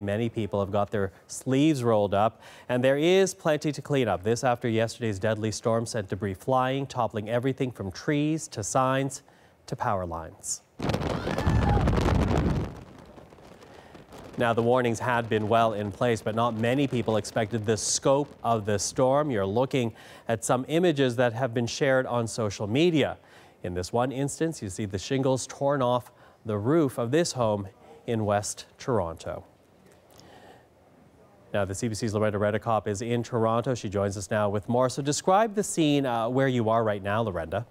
Many people have got their sleeves rolled up, and there is plenty to clean up. This after yesterday's deadly storm sent debris flying, toppling everything from trees to signs to power lines. Now, the warnings had been well in place, but not many people expected the scope of the storm. You're looking at some images that have been shared on social media. In this one instance, you see the shingles torn off the roof of this home in West Toronto. Now, the CBC's Loretta Redekop is in Toronto. She joins us now with more. So describe the scene where you are right now, Loretta.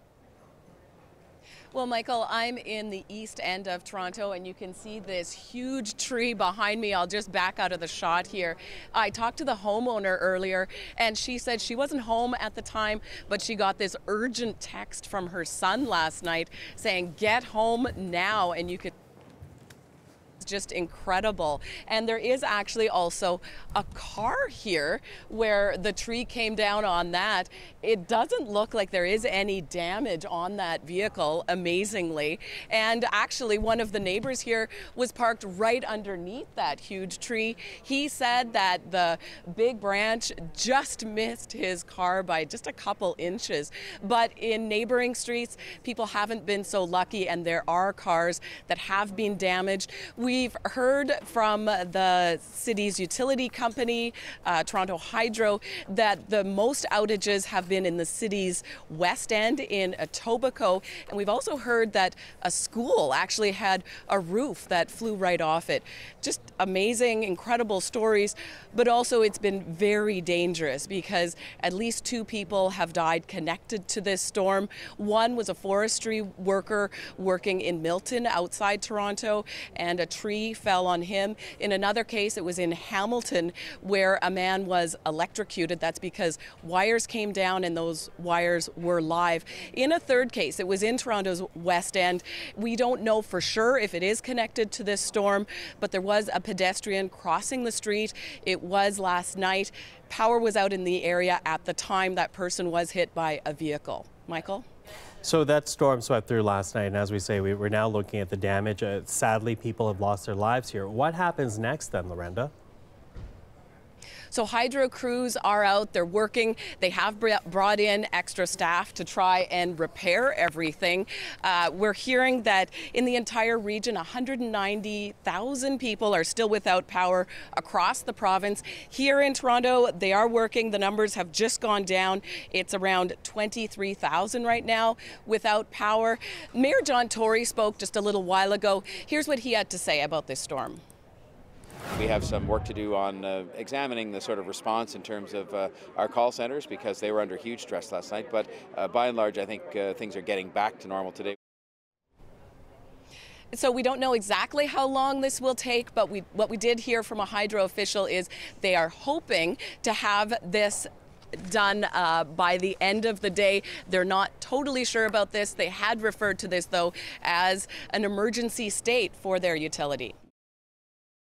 Well, Michael, I'm in the east end of Toronto, and you can see this huge tree behind me. I'll just back out of the shot here. I talked to the homeowner earlier, and she said she wasn't home at the time, but she got this urgent text from her son last night saying, "Get home now," and you could just incredible. And there is actually also a car here where the tree came down on that. It doesn't look like there is any damage on that vehicle, amazingly. And actually, one of the neighbors here was parked right underneath that huge tree. He said that the big branch just missed his car by just a couple inches. But in neighboring streets, people haven't been so lucky, and there are cars that have been damaged. We've heard from the city's utility company, Toronto Hydro, that the most outages have been in the city's west end in Etobicoke. And we've also heard that a school actually had a roof that flew right off it. Just amazing, incredible stories. But also it's been very dangerous because at least 2 people have died connected to this storm. One was a forestry worker working in Milton outside Toronto, and a tree fell on him. In another case, it was in Hamilton where a man was electrocuted. That's because wires came down and those wires were live. In a third case, it was in Toronto's West End. We don't know for sure if it is connected to this storm, but there was a pedestrian crossing the street. It was last night. Power was out in the area at the time that person was hit by a vehicle. Michael? So that storm swept through last night, and as we say, we're now looking at the damage. Sadly, people have lost their lives here. What happens next then, Loretta? So hydro crews are out, they're working. They have brought in extra staff to try and repair everything. We're hearing that in the entire region, 190,000 people are still without power across the province. Here in Toronto, they are working. The numbers have just gone down. It's around 23,000 right now without power. Mayor John Tory spoke just a little while ago. Here's what he had to say about this storm. We have some work to do on examining the sort of response in terms of our call centers, because they were under huge stress last night. But by and large, I think things are getting back to normal today. So we don't know exactly how long this will take, but what we did hear from a hydro official is they are hoping to have this done by the end of the day. They're not totally sure about this. They had referred to this, though, as an emergency state for their utility.